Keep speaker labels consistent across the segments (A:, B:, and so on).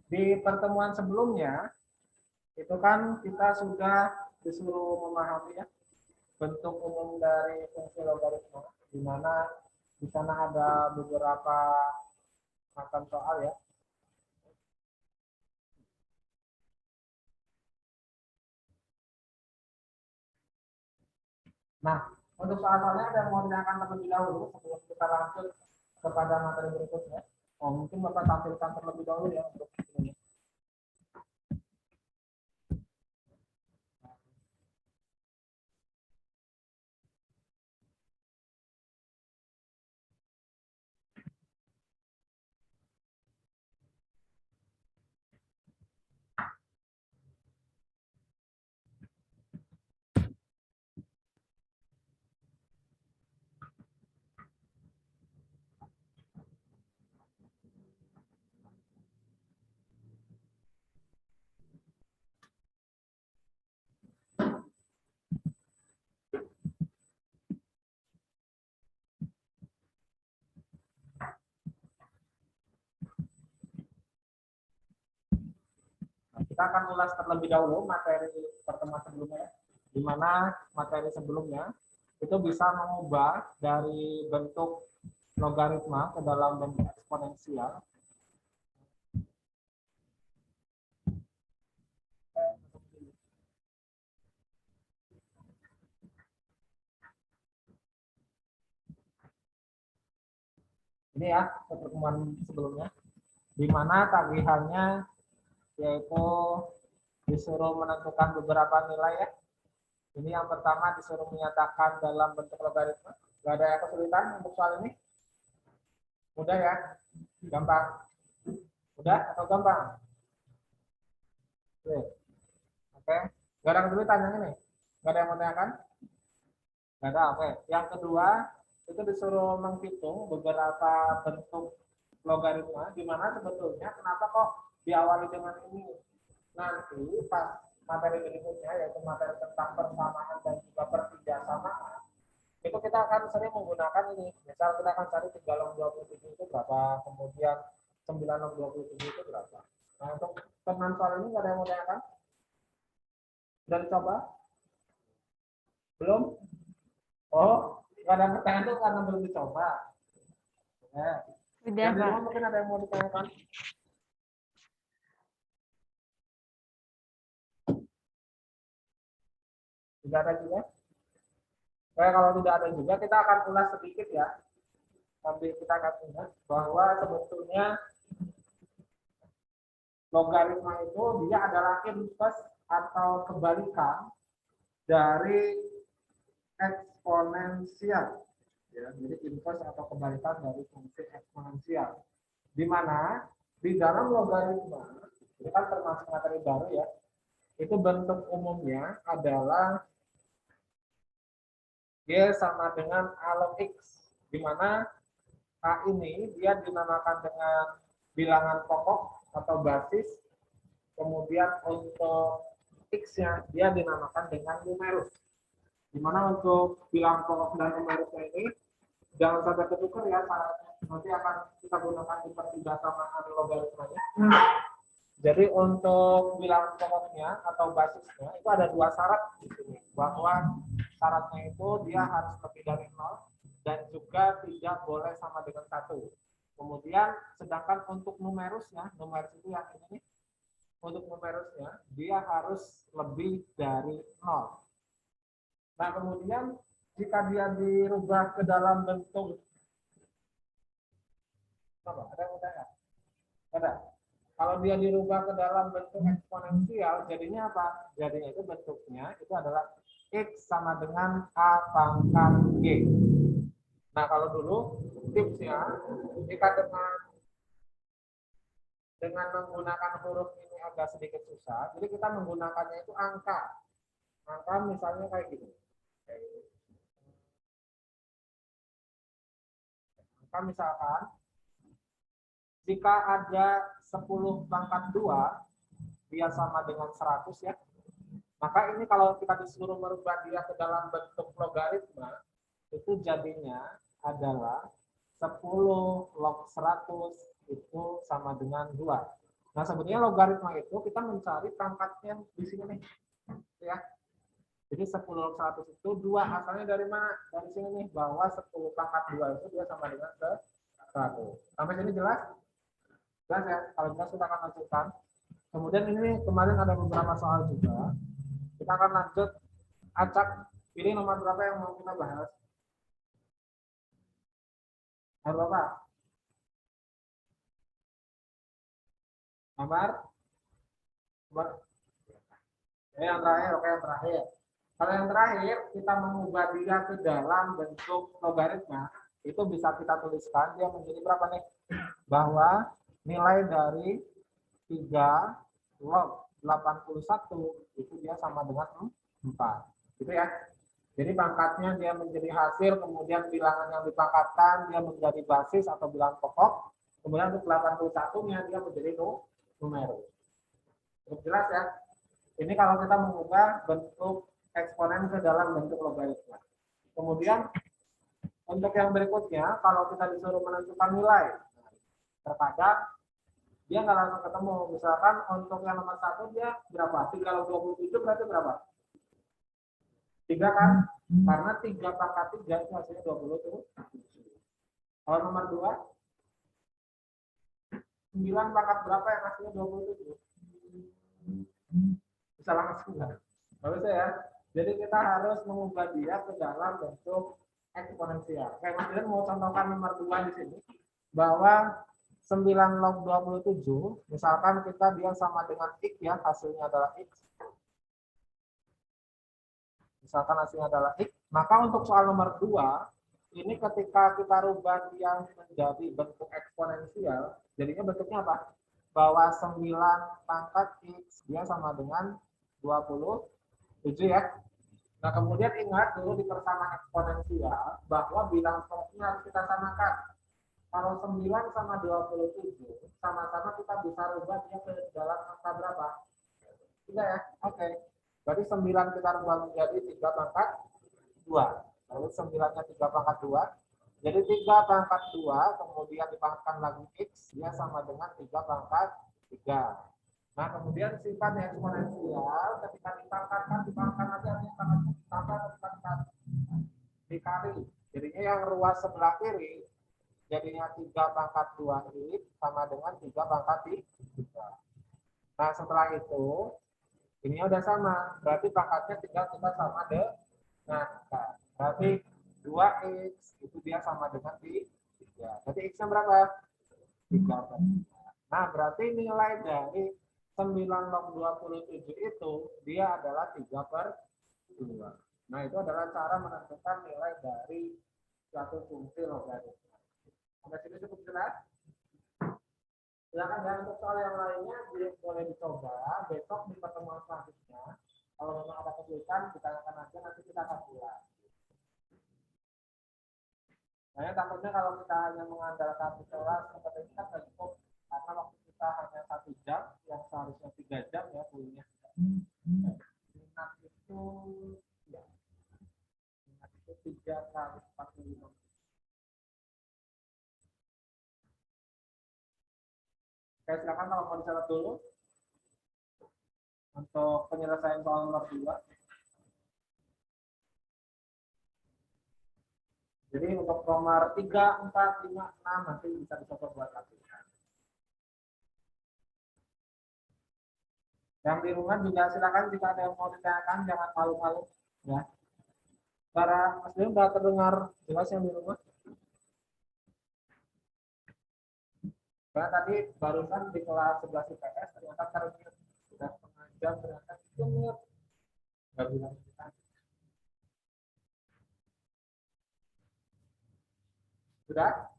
A: Di pertemuan sebelumnya, itu kan kita sudah disuruh memahami ya, bentuk umum dari fungsi logaritma, di mana di sana ada beberapa macam soal ya. Nah, untuk soal-soalnya ada yang mau ditanyakan terlebih dahulu sebelum kita lanjut kepada materi berikutnya. Oh, mungkin Bapak tampilkan terlebih dahulu ya untuk ini. Nah, kita akan ulas terlebih dahulu materi pertemuan sebelumnya, di mana materi sebelumnya itu bisa mengubah dari bentuk logaritma ke dalam bentuk eksponensial. Ini ya pertemuan sebelumnya, di mana tagihannya yaitu disuruh menentukan beberapa nilai ya. Ini yang pertama disuruh menyatakan dalam bentuk logaritma. Gak ada kesulitan untuk soal ini? Mudah ya? Gampang? Mudah atau gampang? Oke. Oke. Gak ada kesulitan yang ini? Gak ada yang mau tanyakan? Gak ada, oke. Yang kedua, itu disuruh menghitung beberapa bentuk logaritma, di mana sebetulnya kenapa kok diawali dengan ini. Nanti pas materi berikutnya, yaitu materi tentang persamaan dan juga pertigasamaan, itu kita akan sering menggunakan ini. Misal kita akan cari 3 log 27 itu berapa, kemudian 9 log 27 itu berapa. Nah, untuk teman soal ini nggak ada yang mau tanyakan? Sudah dicoba? Belum? Oh, nggak ada pertanyaan itu karena belum dicoba. Ya.
B: Udah,
A: Yang di
B: Pak.
A: rumah mungkin ada yang mau ditanyakan? Tidak ada juga? Nah, kalau tidak ada juga, kita akan ulas sedikit ya. Sambil kita akan ingat bahwa sebetulnya logaritma itu dia adalah inverse atau kebalikan dari eksponensial. Ya, jadi inverse atau kebalikan dari fungsi eksponensial. Di mana di dalam logaritma, ini kan termasuk materi baru ya, itu bentuk umumnya adalah Y sama dengan A log X, di mana A ini dia dinamakan dengan bilangan pokok atau basis, kemudian untuk X-nya dia dinamakan dengan numerus. Di mana untuk bilangan pokok dan numerusnya ini jangan sampai ketukar ya syaratnya. Nanti akan kita gunakan di pertigasamaan logaritmanya. Jadi untuk bilangan pokoknya atau basisnya itu ada dua syarat di sini, bahwa syaratnya itu dia harus lebih dari 0 dan juga tidak boleh sama dengan 1. Kemudian sedangkan untuk numerusnya, numerus itu yang ini, untuk numerusnya dia harus lebih dari 0. Nah, kemudian jika dia dirubah ke dalam bentuk apa? Ada yang mau tanya? Ada. Kalau dia dirubah ke dalam bentuk eksponensial, jadinya apa? Jadinya itu bentuknya itu adalah X sama dengan A pangkat G. Nah, kalau dulu tipsnya, jika dengan menggunakan huruf ini agak sedikit susah, jadi kita menggunakannya itu angka. Angka misalnya kayak gini. Angka misalkan, jika ada 10 pangkat 2, dia sama dengan 100 ya. Maka ini kalau kita disuruh merubah dia ke dalam bentuk logaritma, itu jadinya adalah 10 log 100 itu sama dengan 2. Nah, sebenarnya logaritma itu kita mencari pangkatnya di sini nih. Ya. Jadi 10 log 100 itu 2 asalnya dari mana? Dari sini nih, bahwa 10 pangkat 2 itu dia sama dengan 100. Sampai sini jelas? Jelas ya? Kalau jelas kita akan lanjutkan. Kemudian ini kemarin ada beberapa soal juga. Kita akan lanjut. Acak, pilih nomor berapa yang mau kita bahas? Nomor berapa? Nomor? Nomor? Yang terakhir, oke yang terakhir. Kalau yang terakhir, kita mengubah dia ke dalam bentuk logaritma, itu bisa kita tuliskan, dia menjadi berapa nih? Bahwa nilai dari 3 log 81 itu dia sama dengan 4. Gitu ya. Jadi pangkatnya dia menjadi hasil, kemudian bilangan yang dipangkatkan dia menjadi basis atau bilangan pokok, kemudian untuk 81-nya dia menjadi numerik. Cukup jelas ya? Ini kalau kita mengubah bentuk eksponen ke dalam bentuk logaritma. Kemudian untuk yang berikutnya, kalau kita disuruh menentukan nilai, terkadang dia nggak langsung ketemu. Misalkan untuk yang nomor 1 dia berapa? 3 kali 27 berarti berapa? 3 kan? Karena 3 pangkat 3 itu hasilnya 20 tuh. Kalau nomor 2, 9 pangkat berapa yang hasilnya 27? Bisa langsung nggak? Nggak bisa ya. Jadi kita harus mengubah dia ke dalam bentuk eksponensial. Kayak Mas Dilan mau contohkan nomor 2 di sini, bahwa 9 log 27, misalkan kita dia sama dengan X ya, hasilnya adalah X. Misalkan hasilnya adalah X, maka untuk soal nomor 2, ini ketika kita rubah dia menjadi bentuk eksponensial, jadinya bentuknya apa? Bahwa 9 pangkat X dia sama dengan 27 ya. Nah, kemudian ingat dulu di persamaan eksponensial bahwa bilangan pokoknya harus kita samakan. Kalau 9 sama 27, sama-sama kita bisa rubah dia ke dalam angka berapa? 3 ya? Oke. Berarti 9 kita rubah menjadi 3 pangkat 2. Lalu 9-nya 3 pangkat 2. Jadi 3 pangkat 2, kemudian dipangkatkan lagi X, dia sama dengan 3 pangkat 3. Nah, kemudian sifat eksponensial ketika dipangkatkan aja tambah dikali. Jadinya yang ruas sebelah kiri jadinya 3 pangkat 2 X sama dengan 3 pangkat 3. Nah, setelah itu ini udah sama. Berarti pangkatnya tinggal kita sama dengan. Nah, berarti 2X itu dia sama dengan 3. Berarti X-nya berapa? 3. Nah, berarti nilai dari 9 log 27 itu dia adalah 3/2. Nah, itu adalah cara menentukan nilai dari suatu fungsi logaritma. Sampai sini cukup jelas? Silakan ya, untuk soal yang lainnya boleh dicoba besok di pertemuan selanjutnya. Kalau memang ada kesulitan, ditanyakan aja, nanti kita akan pulang. Saya takutnya kalau kita hanya mengandalkan kelas seperti ini kan cukup, karena waktu kita hanya 1 jam, yang seharusnya 3 jam ya kuliahnya. Minat itu ya, minat itu 3 kali 45. Oke, silakan kalau mau dicatat dulu untuk penyelesaian soal nomor 2. Jadi untuk nomor 3, 4, 5, 6 nanti bisa dicoba buat latihan. Yang di rumah juga silakan jika ada yang mau ditanyakan, jangan malu-malu ya. Para Mas Lim sudah terdengar jelas yang di rumah? Karena tadi barusan di kelas 11 IPS ternyata termute sudah setengah jam ternyata termute. Nggak bilang kita. Sudah?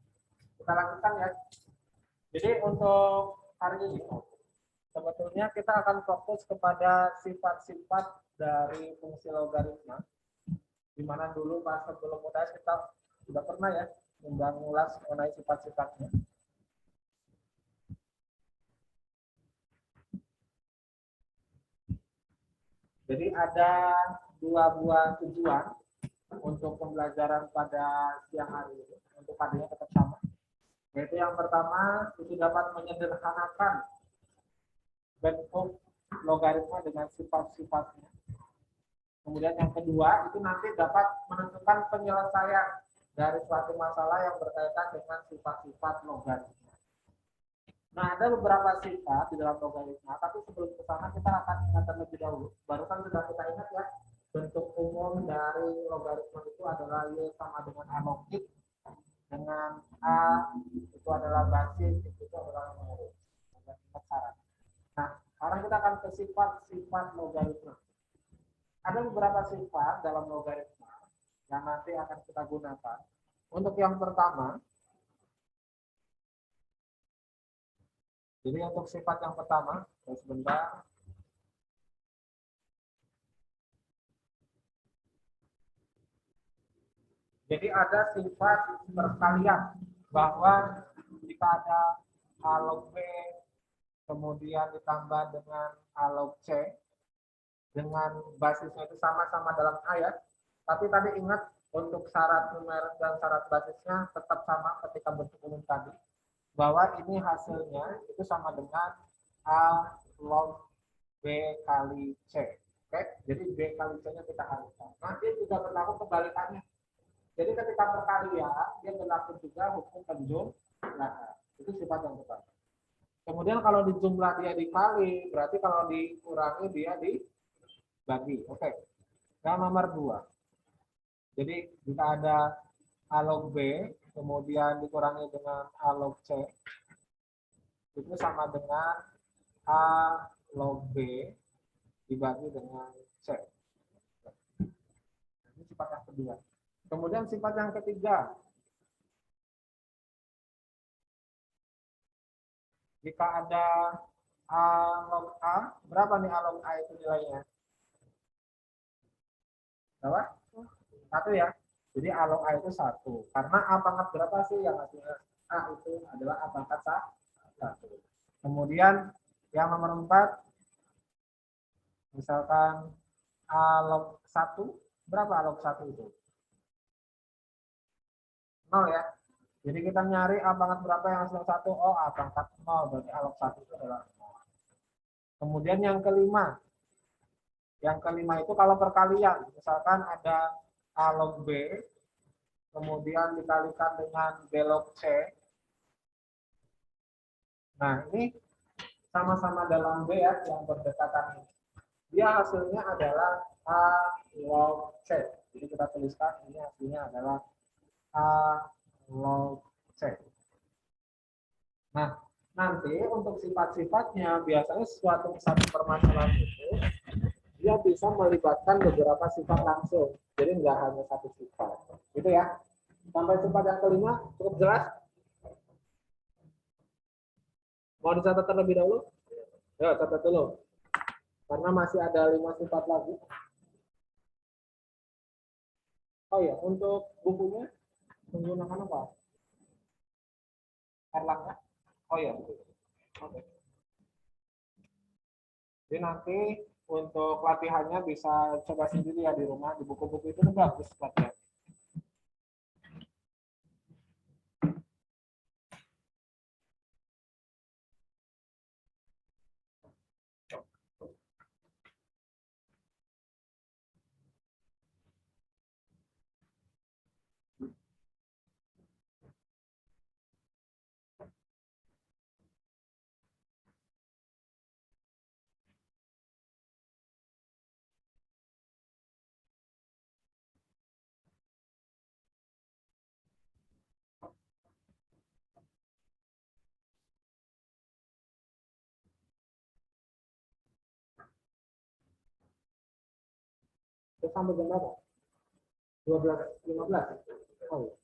A: Kita lanjutkan ya. Jadi untuk hari ini sebetulnya kita akan fokus kepada sifat-sifat dari fungsi logaritma. Di mana dulu pas sebelum UTS kita sudah pernah ya mengulas mengenai sifat-sifatnya. Jadi ada 2 buah tujuan untuk pembelajaran pada siang hari ini. Untuk adanya tetap sama. Yaitu yang pertama, itu dapat menyederhanakan bentuk logaritma dengan sifat-sifatnya. Kemudian yang kedua itu nanti dapat menentukan penyelesaian dari suatu masalah yang berkaitan dengan sifat-sifat logaritma. Nah, ada beberapa sifat di dalam logaritma, tapi sebelum ke sana kita akan ingat terlebih dahulu. Barusan sudah kita ingat ya, bentuk umum dari logaritma itu adalah Y sama dengan A log X, dengan A itu adalah basis, itu adalah numerik. Nah, sekarang kita akan ke sifat-sifat logaritma. Ada beberapa sifat dalam logaritma yang nanti akan kita gunakan. Untuk yang pertama, jadi untuk sifat yang pertama, sebentar. Jadi ada sifat perkalian bahwa jika ada A log B kemudian ditambah dengan A log C dengan basisnya itu sama-sama dalam ayat, tapi tadi ingat untuk syarat numerik dan syarat basisnya tetap sama ketika bentuk umum tadi, bahwa ini hasilnya itu sama dengan A log B kali C. Oke, jadi B kali C-nya kita alihkan. Nanti juga berlaku kebalikannya. Jadi ketika perkalian, dia berlaku juga hukum penjumlahan. Itu sifat yang pertama. Kemudian kalau di jumlah dia dikali, berarti kalau dikurangi dia dibagi. Oke. Yang nomor 2. Jadi jika ada A log B, kemudian dikurangi dengan A log C, itu sama dengan A log B dibagi dengan C. Ini sifat yang kedua. Kemudian sifat yang ketiga, jika ada A log A, berapa nih A log A itu nilainya? Berapa? 1 ya. Jadi A log A itu 1. Karena A pangkat berapa sih yang hasilnya A itu adalah A pangkat 1. Kemudian yang nomor 4, misalkan A log 1, berapa A log 1 itu? 0 ya. Jadi kita nyari A pangkat berapa yang hasil 1? Oh, A pangkat 0. Berarti A log 1 itu adalah 0. Kemudian yang kelima. Yang kelima itu kalau perkalian. Misalkan ada A log B, kemudian dikalikan dengan B log C. Nah, ini sama-sama dalam B ya, yang berdekatan ini. Dia hasilnya adalah A log C. Jadi kita tuliskan ini hasilnya adalah A log C. Nah, nanti untuk sifat-sifatnya biasanya satu permasalahan itu dia bisa melibatkan beberapa sifat langsung. Jadi nggak hanya satu sifat. Gitu ya. Sampai sifat yang kelima cukup jelas? Mau dicatat terlebih dahulu? Ya, catat dulu. Karena masih ada 5 sifat lagi. Oh ya, untuk bukunya menggunakan apa? Erlangga? Oh ya. Oke. Jadi nanti untuk latihannya bisa coba sendiri ya di rumah. Di buku-buku itu bagus latihan. Terus sampai jam berapa? 12.15. Oh ya.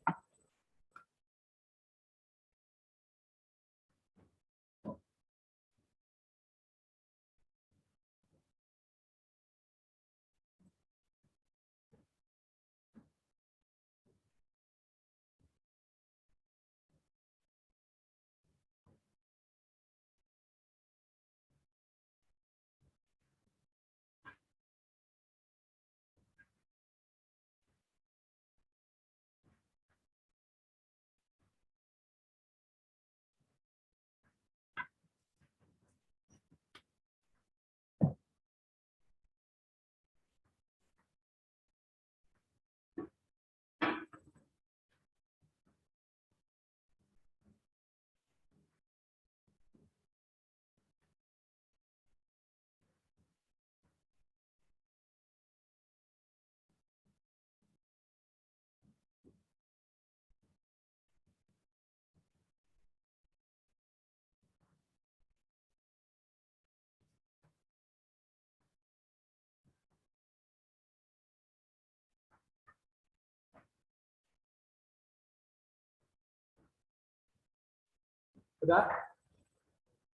A: Sudah?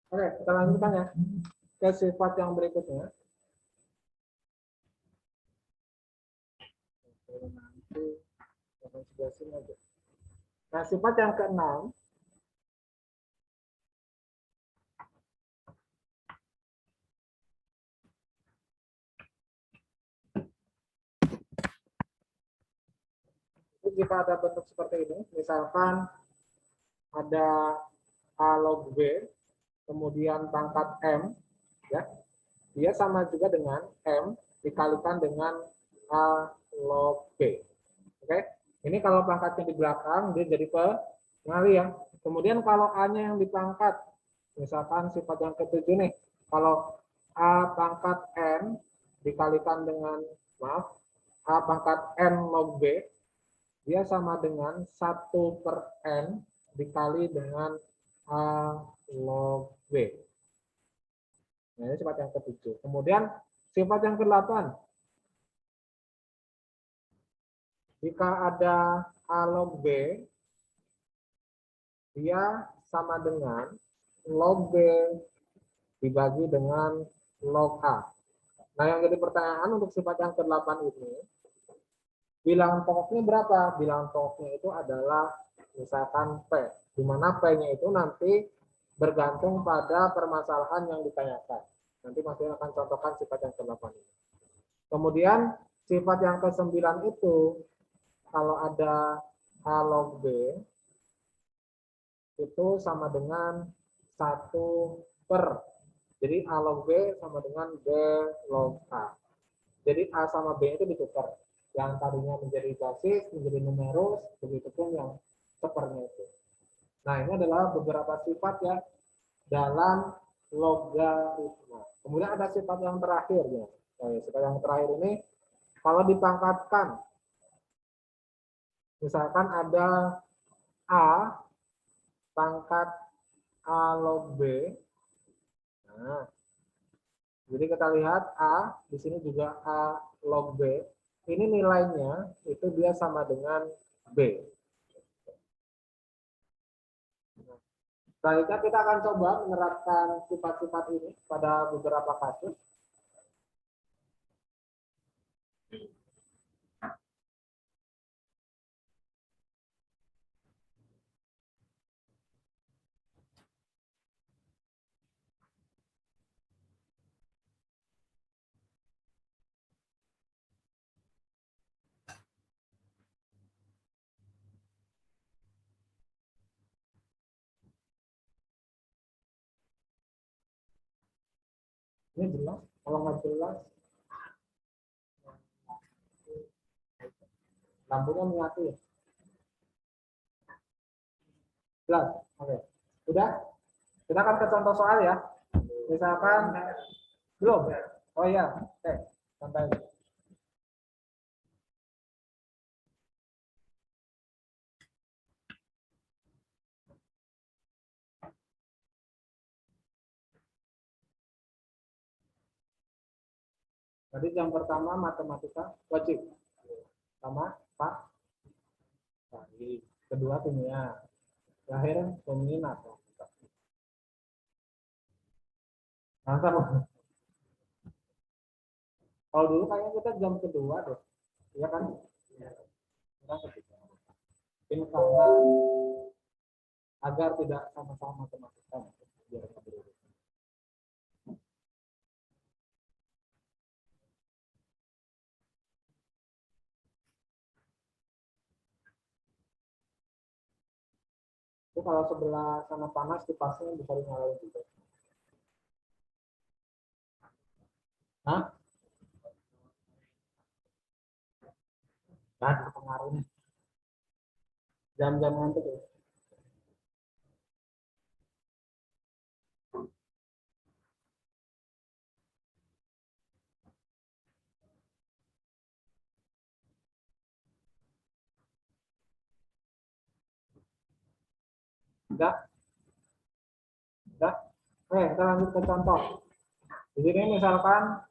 A: Oke, kita lanjutkan ya ke sifat yang berikutnya. Nah, sifat yang keenam jika ada bentuk seperti ini, misalkan ada A log B, kemudian pangkat M, ya, dia sama juga dengan M dikalikan dengan A log B. Oke, ini kalau pangkatnya di belakang, dia jadi pengali ya. Kemudian kalau A-nya yang dipangkat, misalkan sifat yang ketujuh nih, kalau A pangkat N dikalikan dengan, maaf, A pangkat N log B, dia sama dengan 1/N dikali dengan A log B. Nah, ini sifat yang ketujuh. Kemudian sifat yang ke-8. Jika ada A log B, dia sama dengan log B dibagi dengan log A. Nah, yang jadi pertanyaan untuk sifat yang ke-8 ini, bilangan pokoknya berapa? Bilangan pokoknya itu adalah misalkan P, di mana P-nya itu nanti bergantung pada permasalahan yang ditanyakan. Nanti Mas Dian akan contohkan sifat yang ke-8 ini. Kemudian sifat yang ke-9 itu, kalau ada A log B, itu sama dengan 1/. Jadi A log B sama dengan B log A. Jadi A sama B itu ditukar. Yang tadinya menjadi basis, menjadi numerus, begitu pun yang sepernya itu. Nah, ini adalah beberapa sifat ya dalam logaritma. Kemudian ada sifat yang terakhir ya. Nah, sifat yang terakhir ini kalau dipangkatkan, misalkan ada A pangkat A log B. Nah, jadi kita lihat A, di sini juga A log B. Ini nilainya itu dia sama dengan B. Selanjutnya kita akan coba menerapkan sifat-sifat ini pada beberapa kasus. Ini jelas, kalau nggak jelas, lampunya menyatu ya. Jelas, oke. Udah, kita akan ke contoh soal ya. Misalkan, belum? Oh iya, oke, santai. Tadi jam pertama matematika wajib sama Pak Sari. Kedua kimia, terakhir peminat. Mantap. Kalau dulu kayaknya kita jam kedua deh, iya kan? Kita ketiga. Ini karena agar tidak sama-sama matematika, biar nggak berurusan. Itu kalau sebelah sana panas kipasnya bisa dinyalain juga. Hah? Nah, pengaruhnya. Jam-jam ngantuk ya. Udah? Udah? Oke, kita lanjut ke contoh. Di sini misalkan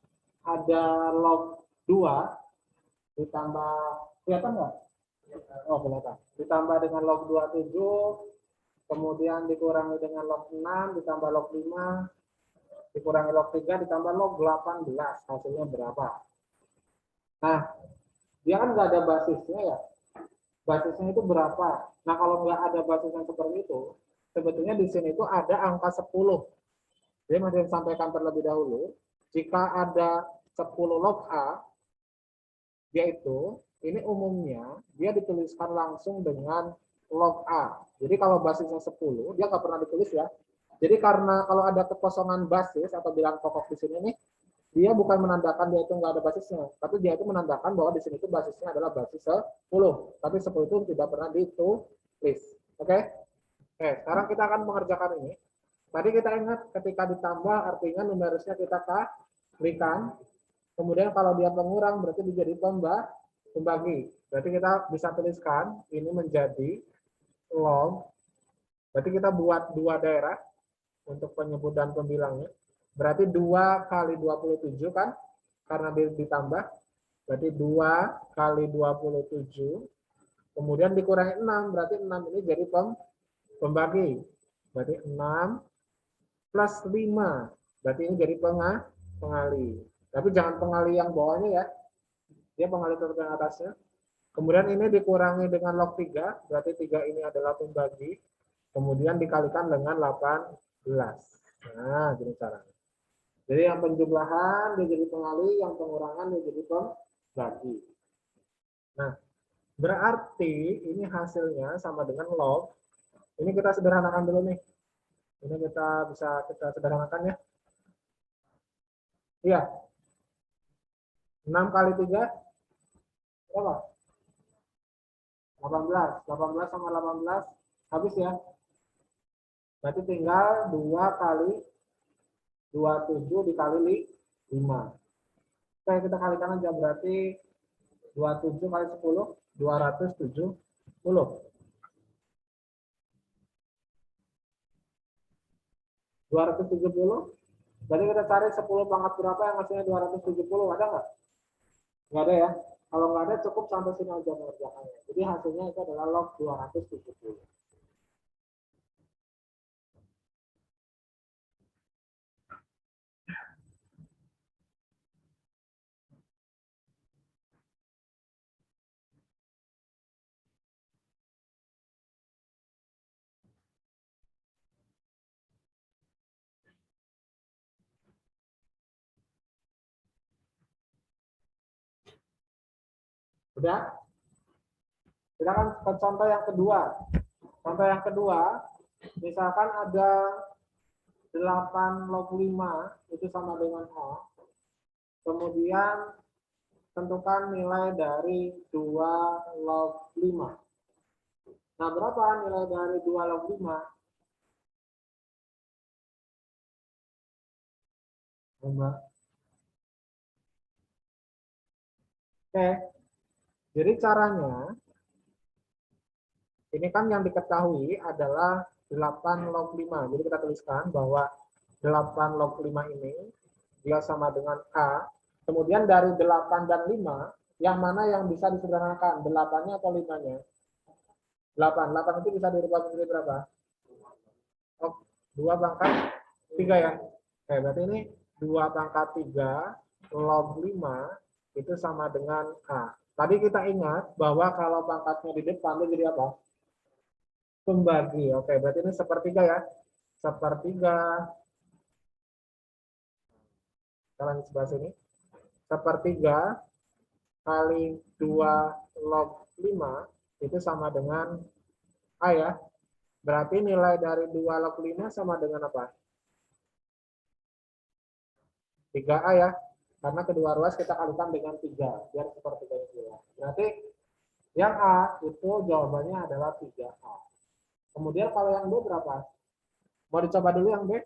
A: ada log 2 ditambah, kelihatan nggak? Oh, kelihatan. Ditambah dengan log 27 kemudian dikurangi dengan log 6 ditambah log 5, dikurangi log 3 ditambah log 18, hasilnya berapa? Nah, dia kan nggak ada basisnya ya. Basisnya itu berapa? Nah, kalau nggak ada basis yang seperti itu, sebetulnya di sini itu ada angka 10. Jadi masih sampaikan terlebih dahulu, jika ada 10 log A, yaitu ini umumnya dia dituliskan langsung dengan log A. Jadi kalau basisnya 10, dia nggak pernah ditulis ya. Jadi karena kalau ada kekosongan basis atau bilangan pokok di sini nih, dia bukan menandakan dia itu nggak ada basisnya, tapi dia itu menandakan bahwa di sini itu basisnya adalah basis 10. Tapi 10 itu tidak pernah ditulis. Oke? Oke, sekarang kita akan mengerjakan ini. Tadi kita ingat ketika ditambah artinya numerusnya kita kalikan. Kemudian kalau dia pengurang berarti menjadi pembagi. Berarti kita bisa tuliskan ini menjadi log. Berarti kita buat dua daerah untuk penyebut dan pembilangnya. Berarti 2 kali 27 kan? Karena ditambah. Berarti 2 kali 27. Kemudian dikurangi 6. Berarti 6 ini jadi pembagi. Berarti 6 plus 5. Berarti ini jadi pengali. Tapi jangan pengali yang bawahnya ya. Dia pengali tetap yang atasnya. Kemudian ini dikurangi dengan log 3. Berarti 3 ini adalah pembagi. Kemudian dikalikan dengan 18. Nah, gini caranya. Jadi yang penjumlahan dia jadi pengali, yang pengurangan dia jadi pembagi. Nah, berarti ini hasilnya sama dengan log. Ini kita sederhanakan dulu nih. Ini kita sederhanakan ya. Iya. 6 kali 3 berapa? 18. 18 sama 18 habis ya. Berarti tinggal 2 kali 27 dikali 5. Oke, kita kalikan aja. Berarti 27 kali 10, 270. 270. Berarti kita cari 10 pangkat berapa yang hasilnya 270. Ada nggak? Nggak ada ya. Kalau nggak ada cukup sampai sini aja mengerjakannya. Jadi hasilnya itu adalah log 270. Udah? Kita kan ke contoh yang kedua. Contoh yang kedua, misalkan ada 8 log 5 itu sama dengan A. Kemudian tentukan nilai dari 2 log 5. Nah, berapa nilai dari 2 log 5? Oke, jadi caranya, ini kan yang diketahui adalah 8 log 5. Jadi kita tuliskan bahwa 8 log 5 ini dia sama dengan A. Kemudian dari 8 dan 5, yang mana yang bisa disederhanakan? 8-nya atau 5-nya? 8. 8 itu bisa dirubah menjadi berapa? Oh, 2 pangkat 3 ya. Oke, berarti ini 2 pangkat 3 log 5 itu sama dengan A. Tadi kita ingat bahwa kalau pangkatnya di depan itu jadi apa? Pembagi. Oke, berarti ini sepertiga ya. Sepertiga. Kita lanjut sebelah sini. Sepertiga kali 2 log 5 itu sama dengan A ya. Berarti nilai dari 2 log 5 sama dengan apa? 3A ya. Karena kedua ruas kita kalikan dengan 3. Biar sepertiga itu. Berarti yang A itu jawabannya adalah 3A. Kemudian kalau yang B berapa? Mau dicoba dulu yang B?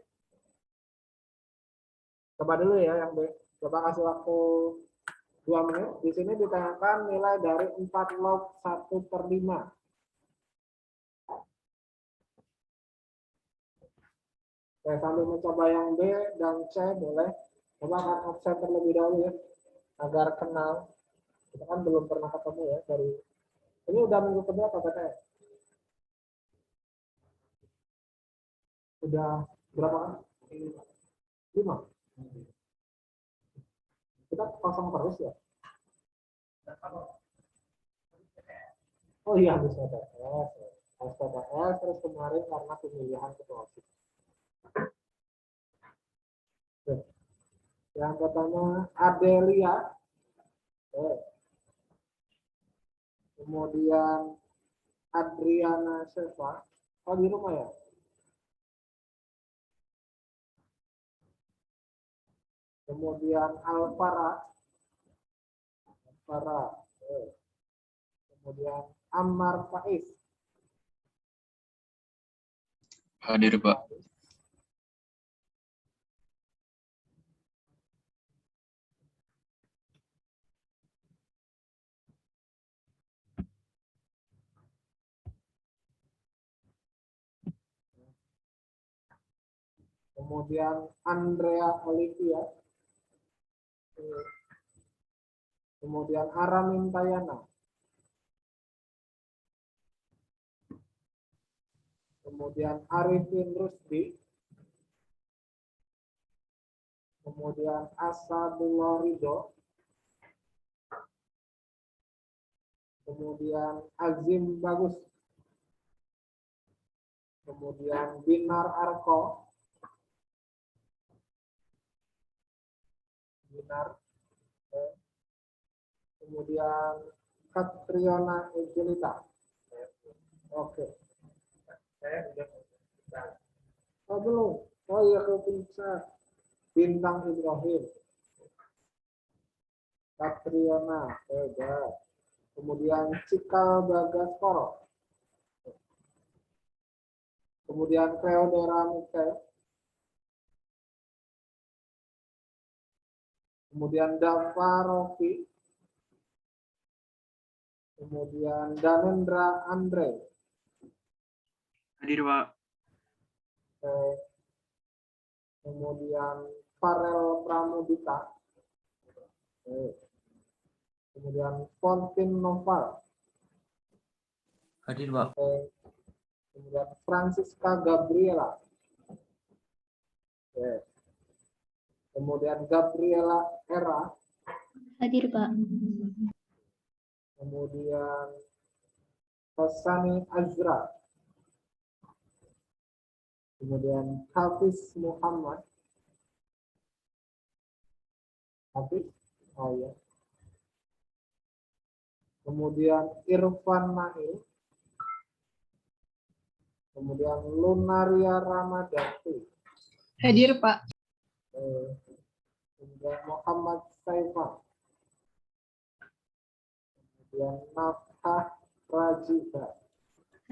A: Coba dulu ya yang B. Coba kasih waktu 2 menit. Di sini ditanyakan nilai dari 4 log 1/5. Oke, sambil mencoba yang B dan C boleh. Coba akan offset terlebih dahulu ya. Agar kenal. Kita kan belum pernah ketemu ya dari. Ini udah minggu kedua apa BTS? Udah berapa kan? 5. Kita kosong terus ya. Oh iya, habis PTS. Habis PTS terus kemarin karena pemilihan ketua OSIS. Oke. Yang pertama Adelia. Kemudian Adriana Seva. Oh di rumah ya? Kemudian Alvara. Kemudian Ammar Faiz.
B: Hadir, Pak.
A: Kemudian Andrea Olivia. Kemudian Aramin Tayana. Kemudian Arifin Rusdi. Kemudian Asadullah Ridho. Kemudian Azim Bagus. Kemudian Binar Arko. Kemudian Katriona Ejelita. Oke. Oh belum. Oh iya kepisah. Bintang Ibrahim. Katriona. Kemudian Cikal Bagaskoro. Kemudian Theodora Mikel. Kemudian Dava Rofi. Kemudian Danendra Andre.
B: Hadir, Pak.
A: Kemudian Farel Pramudita. Kemudian Fontin Noval.
B: Hadir, Pak.
A: Kemudian Francisca Gabriela. Kemudian Gabriela Era.
C: Hadir, Pak.
A: Kemudian Hasani Azra. Kemudian Hafiz Muhammad. Hafiz. Oh ya. Kemudian Irfan Nail. Kemudian Lunaria Ramadhani.
C: Hadir, Pak.
A: Kemudian Muhammad Saifah. Kemudian Nafkah Rajida.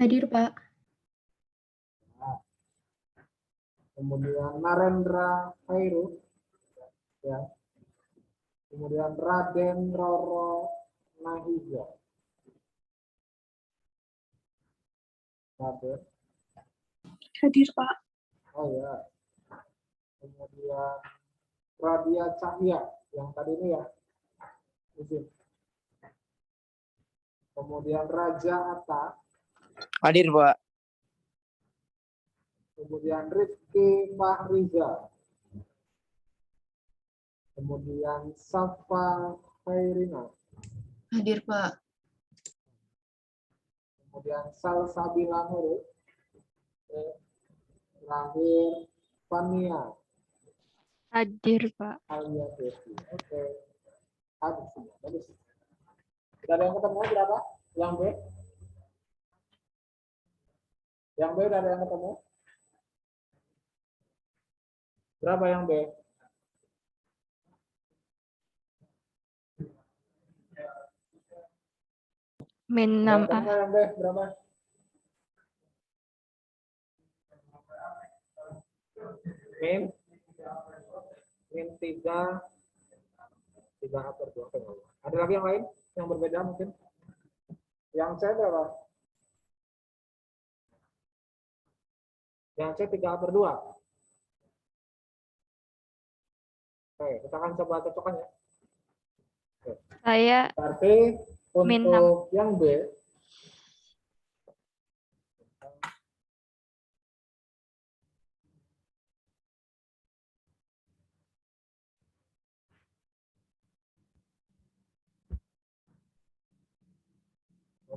C: Hadir, Pak.
A: Kemudian Narendra Khairu. Ya. Kemudian Raden Roro Nahija. Raden.
C: Hadir, Pak.
A: Oh ya. Kemudian Radia Cahya yang tadi ini ya. Izin. Kemudian Raja Atta.
D: Hadir, Pak.
A: Kemudian Rifki Fahriza. Kemudian Safa Khairina.
C: Hadir, Pak.
A: Kemudian Salsabila Nurul. Terakhir Fania
C: Hadir, Pak.
A: Alia Devi. Oke. Habis semua. Bagus. Sudah ada yang ketemu berapa? Yang B? Yang B udah ada yang ketemu? Berapa yang B?
C: Min
A: Yang
C: 6A.
A: ketemu yang B berapa? Min 3 per 2. Ada lagi yang lain yang berbeda mungkin? Yang C berapa? Yang C 3/2. Oke, kita akan coba cocokkan ya. Oke.
C: Saya
A: Berarti
C: Min
A: untuk yang B,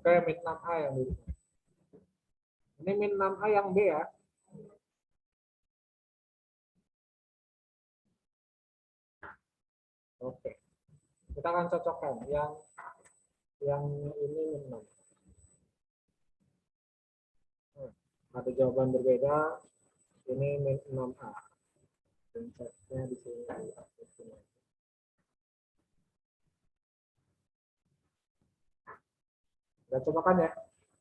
A: Oke, min 6A yang di rumah. Ini min 6A yang B ya. Oke. Kita akan cocokkan yang ini min 6. Ada jawaban berbeda. Ini min 6A. Prinsipnya di sini. Kita cobakan ya.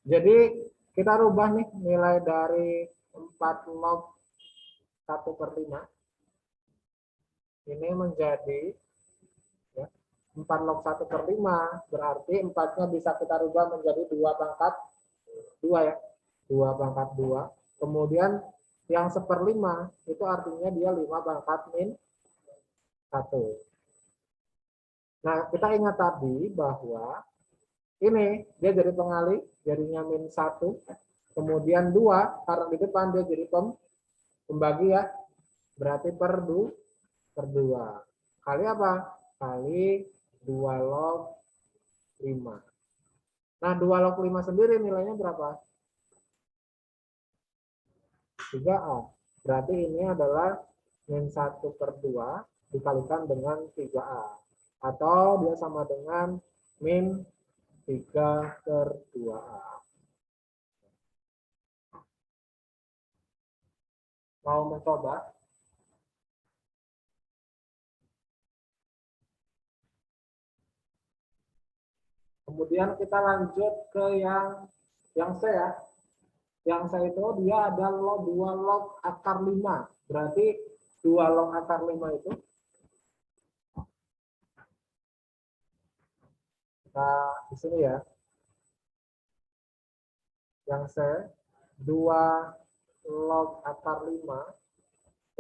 A: Jadi kita rubah nih nilai dari 4 log 1/5. Ini menjadi ya, 4 log 1/5. Berarti 4-nya bisa kita rubah menjadi 2 pangkat 2 ya. 2 pangkat 2. Kemudian yang 1/5 itu artinya dia 5 pangkat min 1. Nah, kita ingat tadi bahwa ini dia jadi pengalih, jadinya min 1. Kemudian 2, karena di depan dia jadi pembagi ya. Berarti per 2. Kali apa? Kali 2 log 5. Nah, 2 log 5 sendiri nilainya berapa? 3A. Berarti ini adalah min 1/2 dikalikan dengan 3A. Atau dia sama dengan min 3/2A. Mau mencoba? Kemudian kita lanjut ke yang C ya. Yang C itu dia ada 2 log akar 5. Berarti 2 log akar 5 itu nah di sini ya. Yang C 2 log akar 5.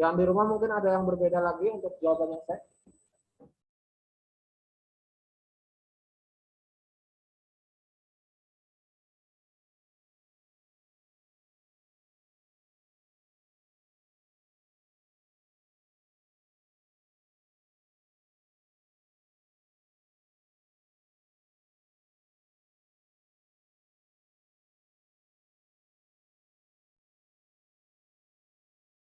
A: Yang di rumah mungkin ada yang berbeda lagi untuk jawaban yang C.